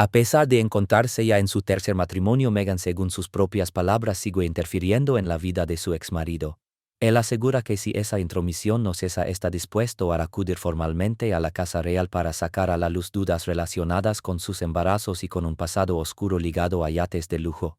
A pesar de encontrarse ya en su tercer matrimonio, Meghan, según sus propias palabras, sigue interfiriendo en la vida de su exmarido. Él asegura que si esa intromisión no cesa, está dispuesto a acudir formalmente a la Casa Real para sacar a la luz dudas relacionadas con sus embarazos y con un pasado oscuro ligado a yates de lujo.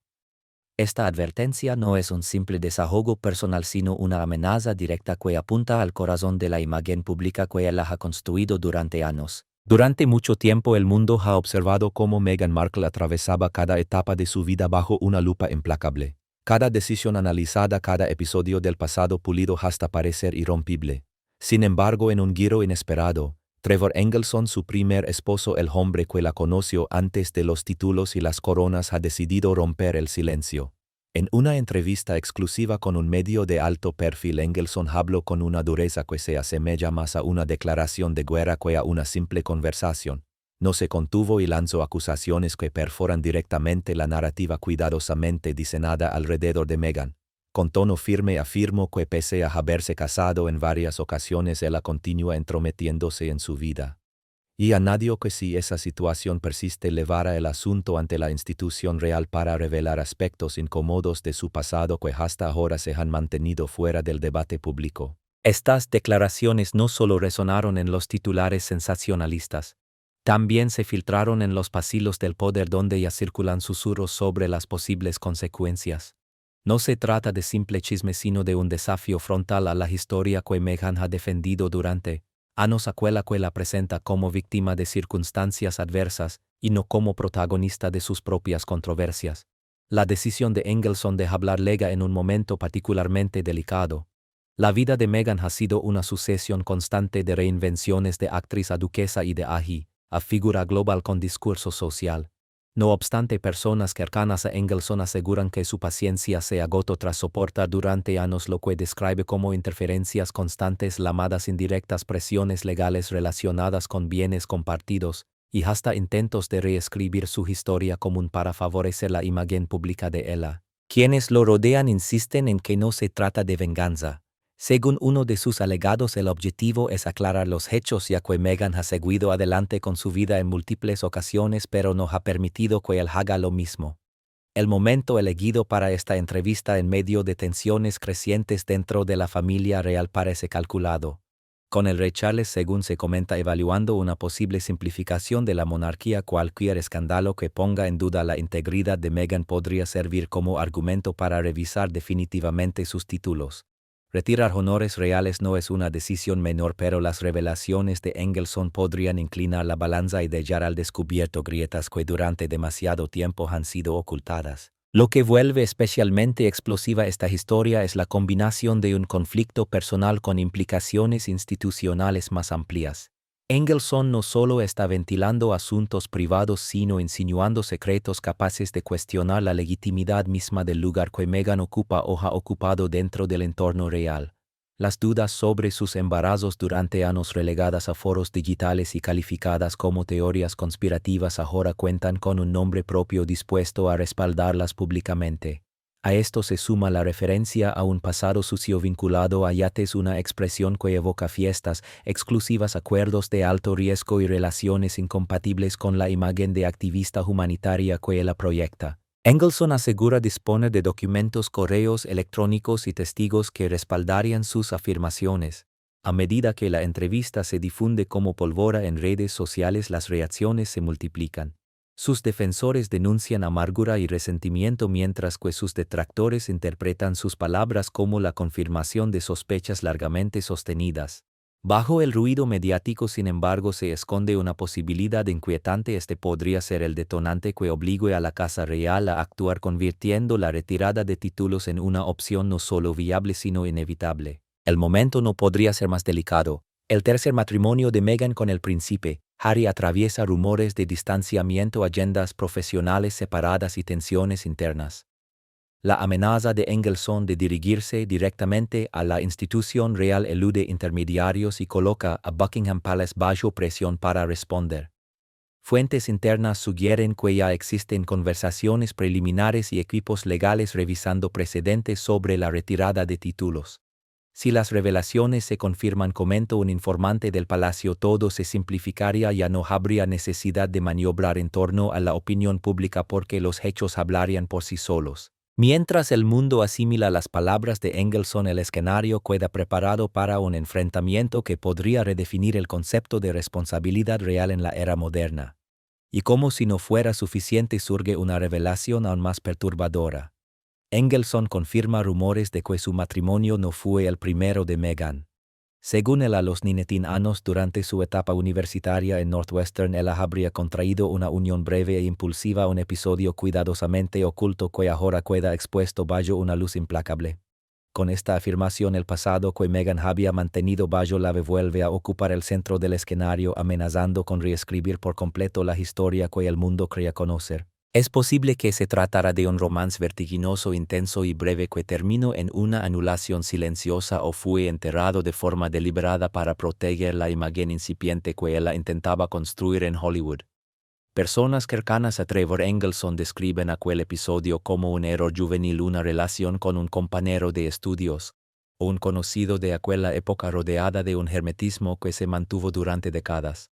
Esta advertencia no es un simple desahogo personal, sino una amenaza directa que apunta al corazón de la imagen pública que él ha construido durante años. Durante mucho tiempo el mundo ha observado cómo Meghan Markle atravesaba cada etapa de su vida bajo una lupa implacable. Cada decisión analizada, cada episodio del pasado pulido hasta parecer irrompible. Sin embargo, en un giro inesperado, Trevor Engelson, su primer esposo, el hombre que la conoció antes de los títulos y las coronas, ha decidido romper el silencio. En una entrevista exclusiva con un medio de alto perfil, Engelson habló con una dureza que se asemeja más a una declaración de guerra que a una simple conversación. No se contuvo y lanzó acusaciones que perforan directamente la narrativa cuidadosamente diseñada alrededor de Meghan. Con tono firme afirmó que pese a haberse casado en varias ocasiones, ella continúa entrometiéndose en su vida. Y añadió que si esa situación persiste, llevará el asunto ante la institución real para revelar aspectos incómodos de su pasado que hasta ahora se han mantenido fuera del debate público. Estas declaraciones no solo resonaron en los titulares sensacionalistas, también se filtraron en los pasillos del poder, donde ya circulan susurros sobre las posibles consecuencias. No se trata de simple chisme, sino de un desafío frontal a la historia que Meghan ha defendido durante años, aquella que la presenta como víctima de circunstancias adversas y no como protagonista de sus propias controversias. La decisión de Engelson de hablar llega en un momento particularmente delicado. La vida de Meghan ha sido una sucesión constante de reinvenciones, de actriz a duquesa y de a figura global con discurso social. No obstante, personas cercanas a Engelson aseguran que su paciencia se agotó tras soportar durante años lo que describe como interferencias constantes, llamadas indirectas, presiones legales relacionadas con bienes compartidos, y hasta intentos de reescribir su historia común para favorecer la imagen pública de ella. Quienes lo rodean insisten en que no se trata de venganza. Según uno de sus alegados, el objetivo es aclarar los hechos, ya que Meghan ha seguido adelante con su vida en múltiples ocasiones, pero no ha permitido que él haga lo mismo. El momento elegido para esta entrevista, en medio de tensiones crecientes dentro de la familia real, parece calculado. Con el rey Charles, según se comenta, evaluando una posible simplificación de la monarquía, cualquier escándalo que ponga en duda la integridad de Meghan podría servir como argumento para revisar definitivamente sus títulos. Retirar honores reales no es una decisión menor, pero las revelaciones de Engelson podrían inclinar la balanza y dejar al descubierto grietas que durante demasiado tiempo han sido ocultadas. Lo que vuelve especialmente explosiva esta historia es la combinación de un conflicto personal con implicaciones institucionales más amplias. Engelson no solo está ventilando asuntos privados, sino insinuando secretos capaces de cuestionar la legitimidad misma del lugar que Meghan ocupa o ha ocupado dentro del entorno real. Las dudas sobre sus embarazos durante años, relegadas a foros digitales y calificadas como teorías conspirativas, ahora cuentan con un nombre propio dispuesto a respaldarlas públicamente. A esto se suma la referencia a un pasado sucio vinculado a yates, una expresión que evoca fiestas exclusivas, acuerdos de alto riesgo y relaciones incompatibles con la imagen de activista humanitaria que ella proyecta. Engelson asegura disponer de documentos, correos electrónicos y testigos que respaldarían sus afirmaciones. A medida que la entrevista se difunde como pólvora en redes sociales, las reacciones se multiplican. Sus defensores denuncian amargura y resentimiento, mientras que sus detractores interpretan sus palabras como la confirmación de sospechas largamente sostenidas. Bajo el ruido mediático, sin embargo, se esconde una posibilidad inquietante. Este podría ser el detonante que obligue a la Casa Real a actuar, convirtiendo la retirada de títulos en una opción no solo viable sino inevitable. El momento no podría ser más delicado. El tercer matrimonio de Meghan con el príncipe Harry atraviesa rumores de distanciamiento, agendas profesionales separadas y tensiones internas. La amenaza de Engelson de dirigirse directamente a la institución real elude intermediarios y coloca a Buckingham Palace bajo presión para responder. Fuentes internas sugieren que ya existen conversaciones preliminares y equipos legales revisando precedentes sobre la retirada de títulos. Si las revelaciones se confirman, comentó un informante del palacio, todo se simplificaría, ya no habría necesidad de maniobrar en torno a la opinión pública porque los hechos hablarían por sí solos. Mientras el mundo asimila las palabras de Engelson, el escenario queda preparado para un enfrentamiento que podría redefinir el concepto de responsabilidad real en la era moderna. Y como si no fuera suficiente, surge una revelación aún más perturbadora. Engelson confirma rumores de que su matrimonio no fue el primero de Meghan. Según él, a los 19 años, durante su etapa universitaria en Northwestern, ella habría contraído una unión breve e impulsiva, un episodio cuidadosamente oculto que ahora queda expuesto bajo una luz implacable. Con esta afirmación, el pasado que Meghan había mantenido bajo llave vuelve a ocupar el centro del escenario, amenazando con reescribir por completo la historia que el mundo creía conocer. Es posible que se tratara de un romance vertiginoso, intenso y breve que terminó en una anulación silenciosa o fue enterrado de forma deliberada para proteger la imagen incipiente que ella intentaba construir en Hollywood. Personas cercanas a Trevor Engelson describen aquel episodio como un error juvenil, una relación con un compañero de estudios, o un conocido de aquella época rodeada de un hermetismo que se mantuvo durante décadas.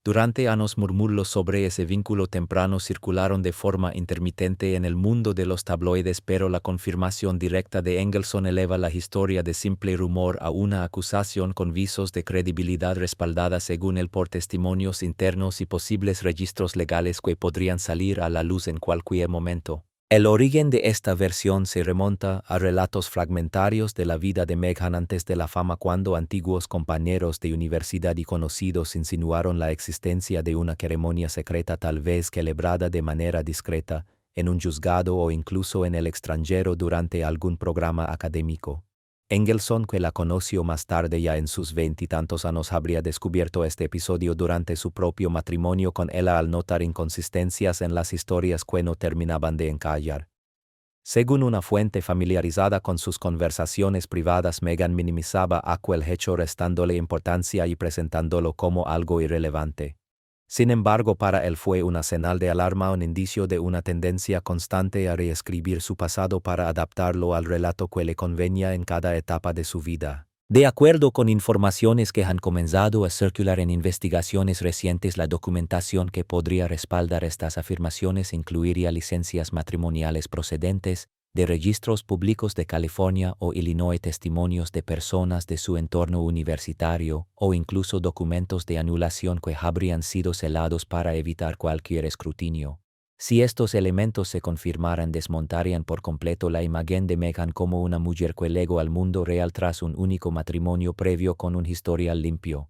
Durante años, murmullos sobre ese vínculo temprano circularon de forma intermitente en el mundo de los tabloides, pero la confirmación directa de Engelson eleva la historia de simple rumor a una acusación con visos de credibilidad respaldada, según él, por testimonios internos y posibles registros legales que podrían salir a la luz en cualquier momento. El origen de esta versión se remonta a relatos fragmentarios de la vida de Meghan antes de la fama, cuando antiguos compañeros de universidad y conocidos insinuaron la existencia de una ceremonia secreta, tal vez celebrada de manera discreta, en un juzgado o incluso en el extranjero durante algún programa académico. Engelson, que la conoció más tarde, ya en sus 20 y tantos años, habría descubierto este episodio durante su propio matrimonio con ella al notar inconsistencias en las historias que no terminaban de encajar. Según una fuente familiarizada con sus conversaciones privadas, Meghan minimizaba aquel hecho, restándole importancia y presentándolo como algo irrelevante. Sin embargo, para él fue una señal de alarma, un indicio de una tendencia constante a reescribir su pasado para adaptarlo al relato que le convenía en cada etapa de su vida. De acuerdo con informaciones que han comenzado a circular en investigaciones recientes, la documentación que podría respaldar estas afirmaciones incluiría licencias matrimoniales procedentes de registros públicos de California o Illinois, testimonios de personas de su entorno universitario o incluso documentos de anulación que habrían sido selados para evitar cualquier escrutinio. Si estos elementos se confirmaran, desmontarían por completo la imagen de Meghan como una mujer que llegó al mundo real tras un único matrimonio previo con un historial limpio.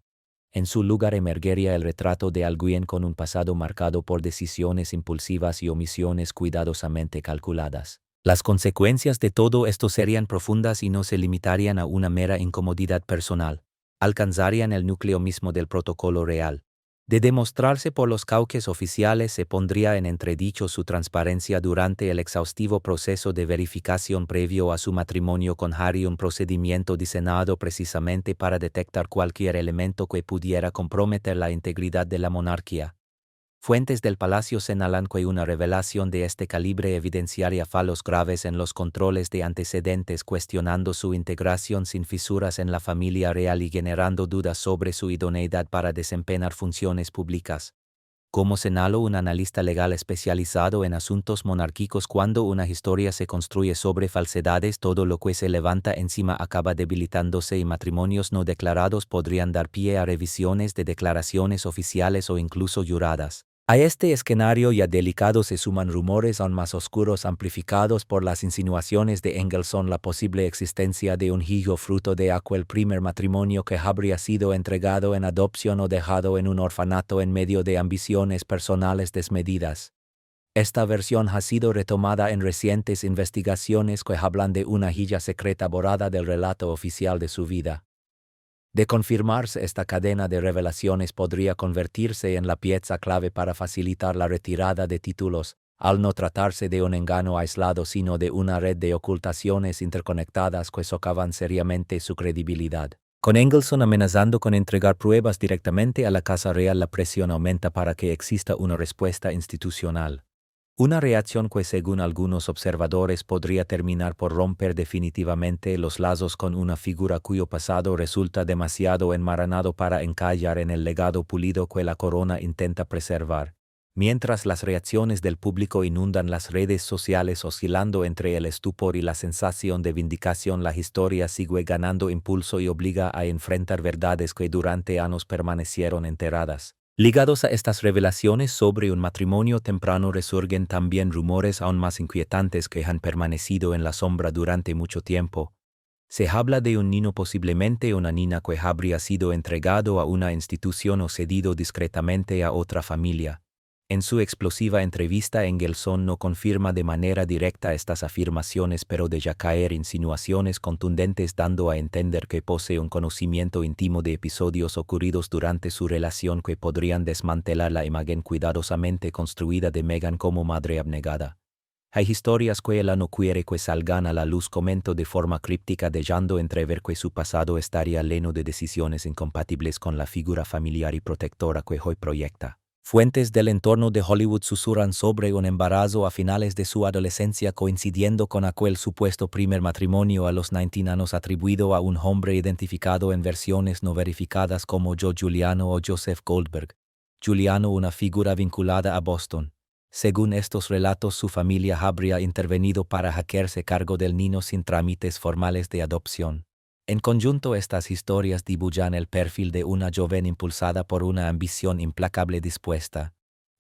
En su lugar emergería el retrato de alguien con un pasado marcado por decisiones impulsivas y omisiones cuidadosamente calculadas. Las consecuencias de todo esto serían profundas y no se limitarían a una mera incomodidad personal. Alcanzarían el núcleo mismo del protocolo real. De demostrarse por los cauces oficiales, se pondría en entredicho su transparencia durante el exhaustivo proceso de verificación previo a su matrimonio con Harry, un procedimiento diseñado precisamente para detectar cualquier elemento que pudiera comprometer la integridad de la monarquía. Fuentes del palacio señalan que una revelación de este calibre evidenciaría fallos graves en los controles de antecedentes, cuestionando su integración sin fisuras en la familia real y generando dudas sobre su idoneidad para desempeñar funciones públicas. Como señaló un analista legal especializado en asuntos monárquicos, cuando una historia se construye sobre falsedades, todo lo que se levanta encima acaba debilitándose, y matrimonios no declarados podrían dar pie a revisiones de declaraciones oficiales o incluso juradas. A este escenario ya delicado se suman rumores aún más oscuros, amplificados por las insinuaciones de Engelson, la posible existencia de un hijo fruto de aquel primer matrimonio que habría sido entregado en adopción o dejado en un orfanato en medio de ambiciones personales desmedidas. Esta versión ha sido retomada en recientes investigaciones que hablan de una hija secreta borrada del relato oficial de su vida. De confirmarse, esta cadena de revelaciones podría convertirse en la pieza clave para facilitar la retirada de títulos, al no tratarse de un engaño aislado, sino de una red de ocultaciones interconectadas que socavan seriamente su credibilidad. Con Engelson amenazando con entregar pruebas directamente a la Casa Real, la presión aumenta para que exista una respuesta institucional. Una reacción que según algunos observadores podría terminar por romper definitivamente los lazos con una figura cuyo pasado resulta demasiado enmaranado para encallar en el legado pulido que la corona intenta preservar. Mientras las reacciones del público inundan las redes sociales oscilando entre el estupor y la sensación de vindicación, la historia sigue ganando impulso y obliga a enfrentar verdades que durante años permanecieron enterradas. Ligados a estas revelaciones sobre un matrimonio temprano resurgen también rumores aún más inquietantes que han permanecido en la sombra durante mucho tiempo. Se habla de un niño, posiblemente una niña, que habría sido entregado a una institución o cedido discretamente a otra familia. En su explosiva entrevista, Engelson no confirma de manera directa estas afirmaciones, pero deja caer insinuaciones contundentes, dando a entender que posee un conocimiento íntimo de episodios ocurridos durante su relación que podrían desmantelar la imagen cuidadosamente construida de Meghan como madre abnegada. Hay historias que ella no quiere que salgan a la luz, comentó de forma críptica, dejando entrever que su pasado estaría lleno de decisiones incompatibles con la figura familiar y protectora que hoy proyecta. Fuentes del entorno de Hollywood susurran sobre un embarazo a finales de su adolescencia, coincidiendo con aquel supuesto primer matrimonio a los 19 años atribuido a un hombre identificado en versiones no verificadas como Joe Giuliano o Joseph Goldberg. Giuliano, una figura vinculada a Boston. Según estos relatos, su familia habría intervenido para hacerse cargo del niño sin trámites formales de adopción. En conjunto, estas historias dibujan el perfil de una joven impulsada por una ambición implacable, dispuesta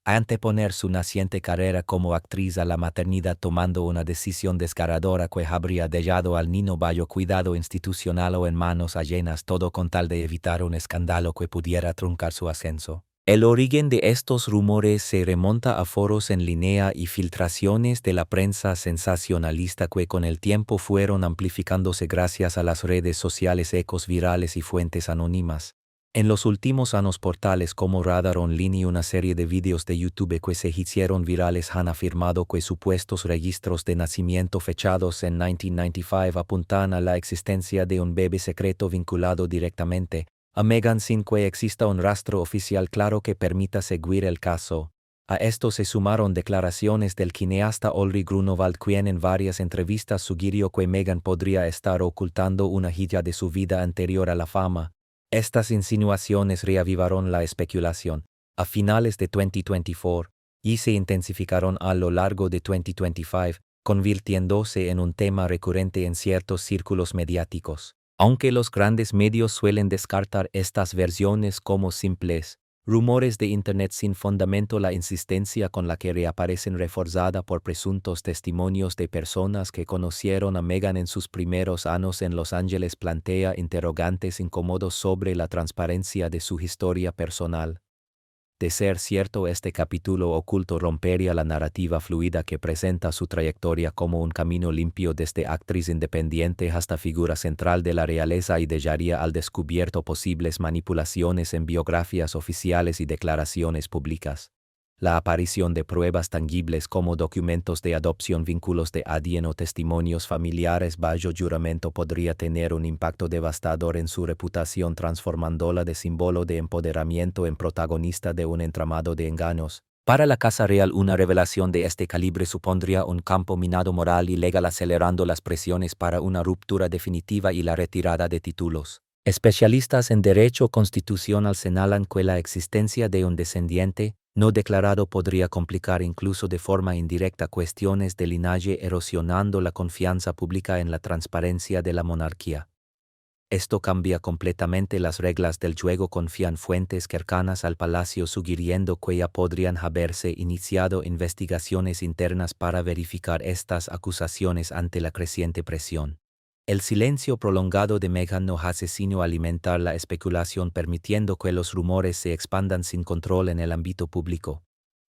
a anteponer su naciente carrera como actriz a la maternidad, tomando una decisión desgarradora que habría dejado al niño bajo cuidado institucional o en manos ajenas, todo con tal de evitar un escándalo que pudiera truncar su ascenso. El origen de estos rumores se remonta a foros en línea y filtraciones de la prensa sensacionalista que con el tiempo fueron amplificándose gracias a las redes sociales, ecos virales y fuentes anónimas. En los últimos años, portales como Radar Online y una serie de vídeos de YouTube que se hicieron virales han afirmado que supuestos registros de nacimiento fechados en 1995 apuntan a la existencia de un bebé secreto vinculado directamente a Meghan, sin que exista un rastro oficial claro que permita seguir el caso. A esto se sumaron declaraciones del cineasta Ulrich Grunewald, quien en varias entrevistas sugirió que Meghan podría estar ocultando una hija de su vida anterior a la fama. Estas insinuaciones reavivaron la especulación a finales de 2024 y se intensificaron a lo largo de 2025, convirtiéndose en un tema recurrente en ciertos círculos mediáticos. Aunque los grandes medios suelen descartar estas versiones como simples rumores de Internet sin fundamento, la insistencia con la que reaparecen, reforzada por presuntos testimonios de personas que conocieron a Meghan en sus primeros años en Los Ángeles, plantea interrogantes incómodos sobre la transparencia de su historia personal. De ser cierto, este capítulo oculto rompería la narrativa fluida que presenta su trayectoria como un camino limpio desde actriz independiente hasta figura central de la realeza, y dejaría al descubierto posibles manipulaciones en biografías oficiales y declaraciones públicas. La aparición de pruebas tangibles como documentos de adopción, vínculos de ADN o testimonios familiares bajo juramento podría tener un impacto devastador en su reputación, transformándola de símbolo de empoderamiento en protagonista de un entramado de engaños. Para la Casa Real, una revelación de este calibre supondría un campo minado moral y legal, acelerando las presiones para una ruptura definitiva y la retirada de títulos. Especialistas en derecho constitucional señalan que la existencia de un descendiente no declarado podría complicar incluso de forma indirecta cuestiones de linaje, erosionando la confianza pública en la transparencia de la monarquía. Esto cambia completamente las reglas del juego, confían fuentes cercanas al palacio, sugiriendo que ya podrían haberse iniciado investigaciones internas para verificar estas acusaciones ante la creciente presión. El silencio prolongado de Meghan no hace sino alimentar la especulación, permitiendo que los rumores se expandan sin control en el ámbito público.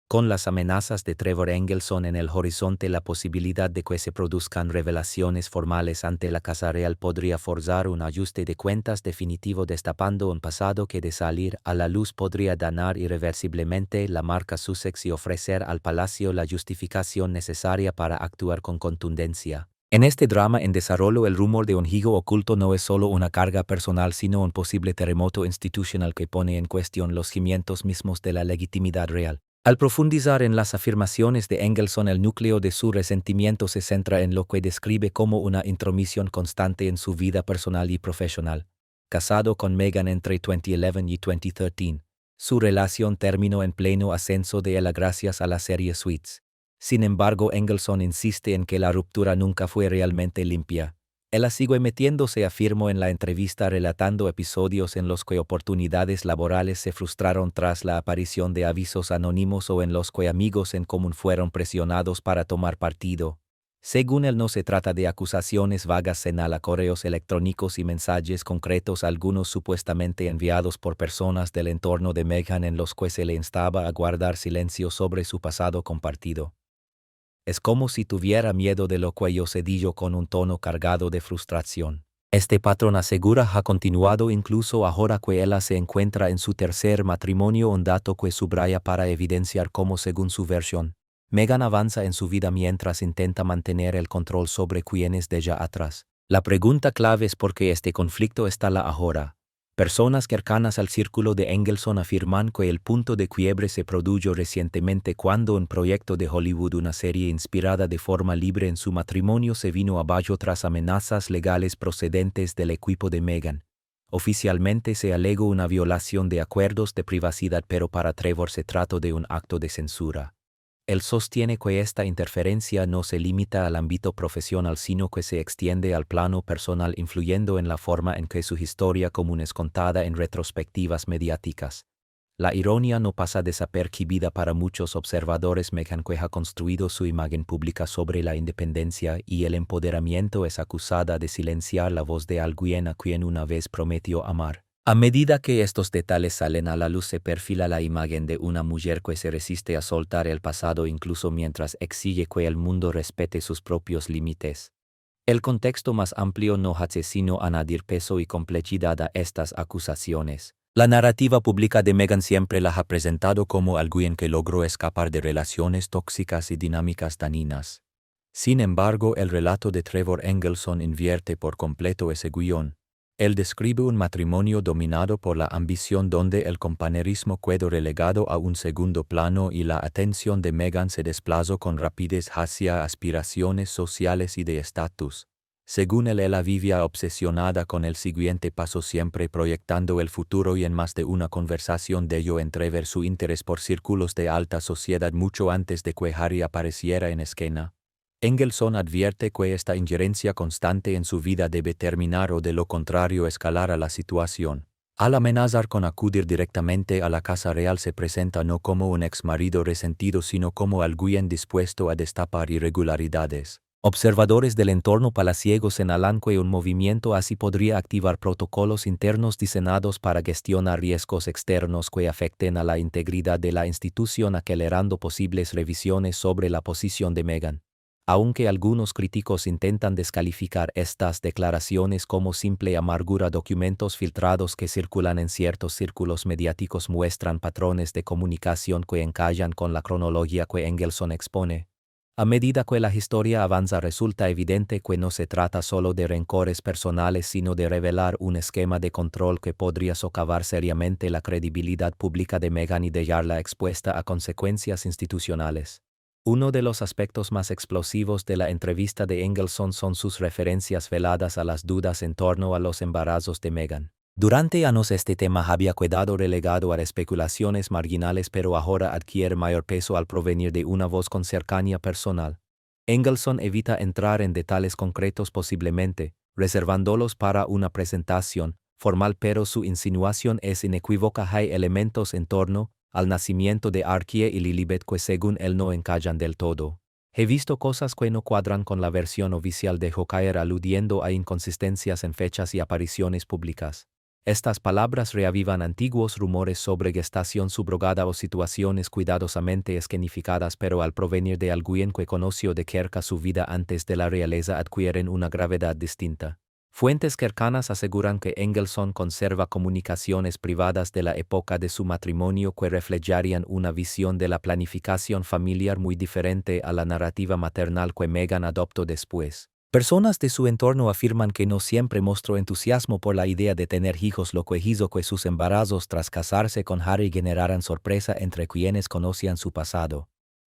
Con las amenazas de Trevor Engelson en el horizonte, la posibilidad de que se produzcan revelaciones formales ante la Casa Real podría forzar un ajuste de cuentas definitivo, destapando un pasado que, de salir a la luz, podría dañar irreversiblemente la marca Sussex y ofrecer al palacio la justificación necesaria para actuar con contundencia. En este drama en desarrollo, el rumor de un hijo oculto no es solo una carga personal, sino un posible terremoto institucional que pone en cuestión los cimientos mismos de la legitimidad real. Al profundizar en las afirmaciones de Engelson, el núcleo de su resentimiento se centra en lo que describe como una intromisión constante en su vida personal y profesional. Casado con Meghan entre 2011 y 2013, su relación terminó en pleno ascenso de ella gracias a la serie Suits. Sin embargo, Engelson insiste en que la ruptura nunca fue realmente limpia. Ella sigue metiéndose, afirmó en la entrevista, relatando episodios en los que oportunidades laborales se frustraron tras la aparición de avisos anónimos o en los que amigos en común fueron presionados para tomar partido. Según él, no se trata de acusaciones vagas, señala correos electrónicos y mensajes concretos, algunos supuestamente enviados por personas del entorno de Meghan, en los que se le instaba a guardar silencio sobre su pasado compartido. Es como si tuviera miedo de lo que yo se dijo con un tono cargado de frustración. Este patrón, asegura, ha continuado incluso ahora que ella se encuentra en su tercer matrimonio, un dato que subraya para evidenciar cómo, según su versión, Meghan avanza en su vida mientras intenta mantener el control sobre quienes deja atrás. La pregunta clave es por qué este conflicto está la ahora. Personas cercanas al círculo de Engelson afirman que el punto de quiebre se produjo recientemente cuando un proyecto de Hollywood, una serie inspirada de forma libre en su matrimonio, se vino abajo tras amenazas legales procedentes del equipo de Meghan. Oficialmente se alegó una violación de acuerdos de privacidad, pero para Trevor se trató de un acto de censura. Él sostiene que esta interferencia no se limita al ámbito profesional, sino que se extiende al plano personal, influyendo en la forma en que su historia común es contada en retrospectivas mediáticas. La ironía no pasa desapercibida para muchos observadores. Meghan, que ha construido su imagen pública sobre la independencia y el empoderamiento, es acusada de silenciar la voz de alguien a quien una vez prometió amar. A medida que estos detalles salen a la luz, se perfila la imagen de una mujer que se resiste a soltar el pasado, incluso mientras exige que el mundo respete sus propios límites. El contexto más amplio no hace sino añadir peso y complejidad a estas acusaciones. La narrativa pública de Meghan siempre la ha presentado como alguien que logró escapar de relaciones tóxicas y dinámicas dañinas. Sin embargo, el relato de Trevor Engelson invierte por completo ese guión. Él describe un matrimonio dominado por la ambición, donde el compañerismo quedó relegado a un segundo plano y la atención de Meghan se desplazó con rapidez hacia aspiraciones sociales y de estatus. Según él, ella vivía obsesionada con el siguiente paso, siempre proyectando el futuro, y en más de una conversación de ello entrever su interés por círculos de alta sociedad mucho antes de que Harry apareciera en escena. Engelson advierte que esta injerencia constante en su vida debe terminar, o de lo contrario escalará la situación. Al amenazar con acudir directamente a la Casa Real, se presenta no como un exmarido resentido, sino como alguien dispuesto a destapar irregularidades. Observadores del entorno palaciego señalan que un movimiento así podría activar protocolos internos diseñados para gestionar riesgos externos que afecten a la integridad de la institución, acelerando posibles revisiones sobre la posición de Meghan. Aunque algunos críticos intentan descalificar estas declaraciones como simple amargura, documentos filtrados que circulan en ciertos círculos mediáticos muestran patrones de comunicación que encajan con la cronología que Engelson expone. A medida que la historia avanza, resulta evidente que no se trata solo de rencores personales, sino de revelar un esquema de control que podría socavar seriamente la credibilidad pública de Meghan y dejarla expuesta a consecuencias institucionales. Uno de los aspectos más explosivos de la entrevista de Engelson son sus referencias veladas a las dudas en torno a los embarazos de Meghan. Durante años este tema había quedado relegado a especulaciones marginales, pero ahora adquiere mayor peso al provenir de una voz con cercanía personal. Engelson evita entrar en detalles concretos, posiblemente reservándolos para una presentación formal, pero su insinuación es inequívoca. Hay elementos en torno al nacimiento de Archie y Lilibet que según él no encajan del todo. He visto cosas que no cuadran con la versión oficial, dejó caer, aludiendo a inconsistencias en fechas y apariciones públicas. Estas palabras reavivan antiguos rumores sobre gestación subrogada o situaciones cuidadosamente escenificadas, pero al provenir de alguien que conoció de cerca su vida antes de la realeza adquieren una gravedad distinta. Fuentes cercanas aseguran que Engelson conserva comunicaciones privadas de la época de su matrimonio que reflejarían una visión de la planificación familiar muy diferente a la narrativa maternal que Meghan adoptó después. Personas de su entorno afirman que no siempre mostró entusiasmo por la idea de tener hijos, lo que hizo que sus embarazos tras casarse con Harry generaran sorpresa entre quienes conocían su pasado.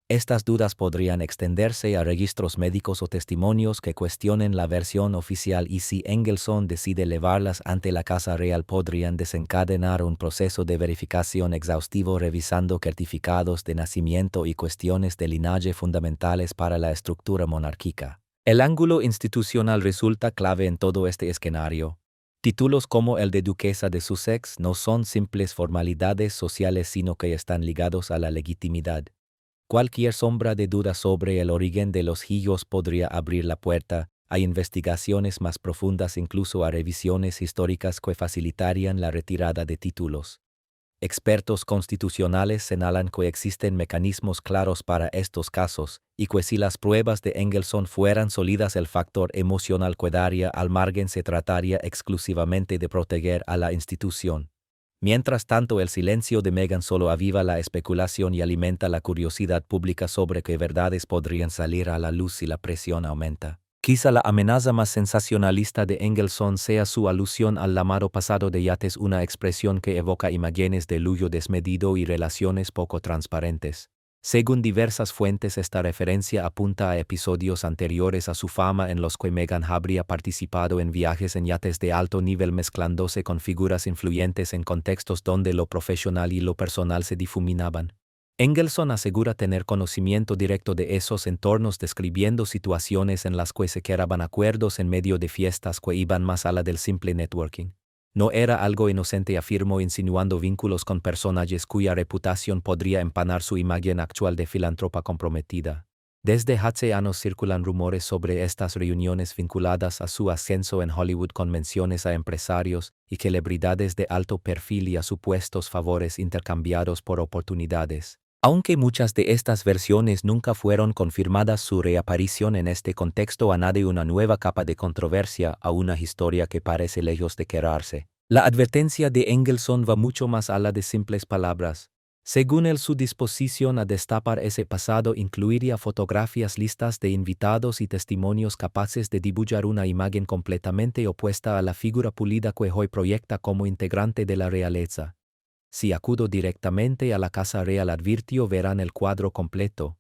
Estas dudas podrían extenderse a registros médicos o testimonios que cuestionen la versión oficial, y si Engelson decide llevarlas ante la Casa Real podrían desencadenar un proceso de verificación exhaustivo revisando certificados de nacimiento y cuestiones de linaje fundamentales para la estructura monárquica. El ángulo institucional resulta clave en todo este escenario. Títulos como el de duquesa de Sussex no son simples formalidades sociales, sino que están ligados a la legitimidad. Cualquier sombra de duda sobre el origen de los hijos podría abrir la puerta a investigaciones más profundas, incluso a revisiones históricas que facilitarían la retirada de títulos. Expertos constitucionales señalan que existen mecanismos claros para estos casos, y que si las pruebas de Engelson fueran sólidas, el factor emocional quedaría al margen. Se trataría exclusivamente de proteger a la institución. Mientras tanto, el silencio de Meghan solo aviva la especulación y alimenta la curiosidad pública sobre qué verdades podrían salir a la luz si la presión aumenta. Quizá la amenaza más sensacionalista de Engelson sea su alusión al llamado pasado de yates, una expresión que evoca imágenes de lujo desmedido y relaciones poco transparentes. Según diversas fuentes, esta referencia apunta a episodios anteriores a su fama en los que Meghan habría participado en viajes en yates de alto nivel, mezclándose con figuras influyentes en contextos donde lo profesional y lo personal se difuminaban. Engelson asegura tener conocimiento directo de esos entornos, describiendo situaciones en las que se creaban acuerdos en medio de fiestas que iban más allá del simple networking. No era algo inocente, afirmó, insinuando vínculos con personajes cuya reputación podría empanar su imagen actual de filántropa comprometida. Desde hace años circulan rumores sobre estas reuniones vinculadas a su ascenso en Hollywood, con menciones a empresarios y celebridades de alto perfil y a supuestos favores intercambiados por oportunidades. Aunque muchas de estas versiones nunca fueron confirmadas, su reaparición en este contexto añade una nueva capa de controversia a una historia que parece lejos de quebrarse. La advertencia de Engelson va mucho más allá de simples palabras. Según él, su disposición a destapar ese pasado incluiría fotografías, listas de invitados y testimonios capaces de dibujar una imagen completamente opuesta a la figura pulida que hoy proyecta como integrante de la realeza. Si acudo directamente a la Casa Real, advirtió, verán el cuadro completo.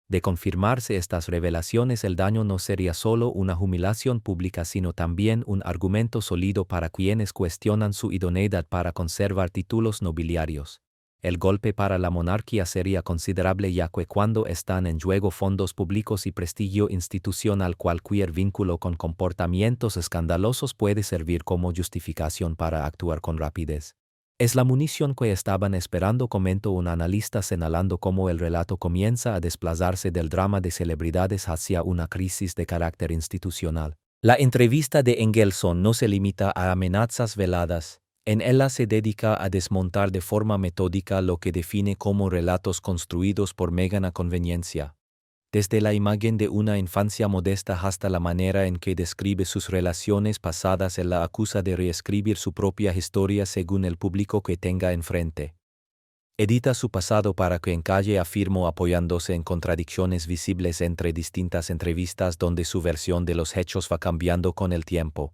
De confirmarse estas revelaciones, el daño no sería solo una humillación pública, sino también un argumento sólido para quienes cuestionan su idoneidad para conservar títulos nobiliarios. El golpe para la monarquía sería considerable, ya que cuando están en juego fondos públicos y prestigio institucional, cualquier vínculo con comportamientos escandalosos puede servir como justificación para actuar con rapidez. Es la munición que estaban esperando, comentó un analista, señalando cómo el relato comienza a desplazarse del drama de celebridades hacia una crisis de carácter institucional. La entrevista de Engelson no se limita a amenazas veladas. En ella se dedica a desmontar de forma metódica lo que define como relatos construidos por Meghan a conveniencia. Desde la imagen de una infancia modesta hasta la manera en que describe sus relaciones pasadas, él la acusa de reescribir su propia historia según el público que tenga enfrente. Edita su pasado para que encaje, afirmó, apoyándose en contradicciones visibles entre distintas entrevistas donde su versión de los hechos va cambiando con el tiempo.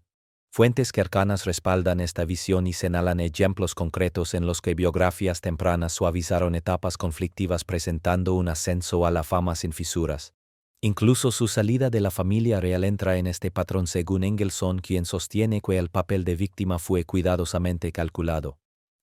Fuentes cercanas respaldan esta visión y señalan ejemplos concretos en los que biografías tempranas suavizaron etapas conflictivas, presentando un ascenso a la fama sin fisuras. Incluso su salida de la familia real entra en este patrón, según Engelson, quien sostiene que el papel de víctima fue cuidadosamente calculado.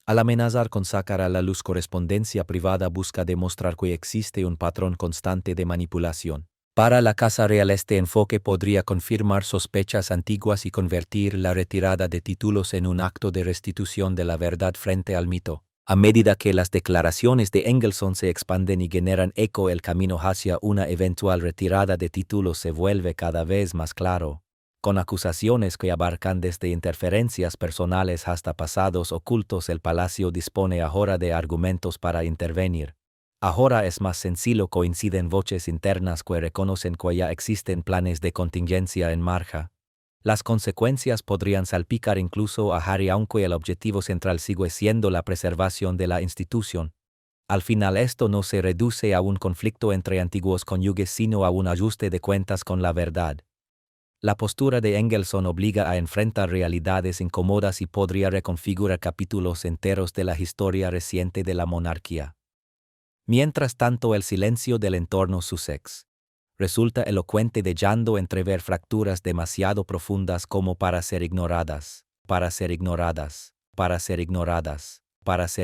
Al amenazar con sacar a la luz correspondencia privada, busca demostrar que existe un patrón constante de manipulación. Para la Casa Real, este enfoque podría confirmar sospechas antiguas y convertir la retirada de títulos en un acto de restitución de la verdad frente al mito. A medida que las declaraciones de Engelson se expanden y generan eco, el camino hacia una eventual retirada de títulos se vuelve cada vez más claro, con acusaciones que abarcan desde interferencias personales hasta pasados ocultos. El palacio dispone ahora de argumentos para intervenir. Ahora es más sencillo, coinciden voces internas que reconocen que ya existen planes de contingencia en marcha. Las consecuencias podrían salpicar incluso a Harry, aunque el objetivo central sigue siendo la preservación de la institución. Al final, esto no se reduce a un conflicto entre antiguos cónyuges, sino a un ajuste de cuentas con la verdad. La postura de Engelson obliga a enfrentar realidades incómodas y podría reconfigurar capítulos enteros de la historia reciente de la monarquía. Mientras tanto, el silencio del entorno Sussex resulta elocuente, dejando entrever fracturas demasiado profundas como para ser ignoradas, para ser ignoradas, para ser ignoradas, para ser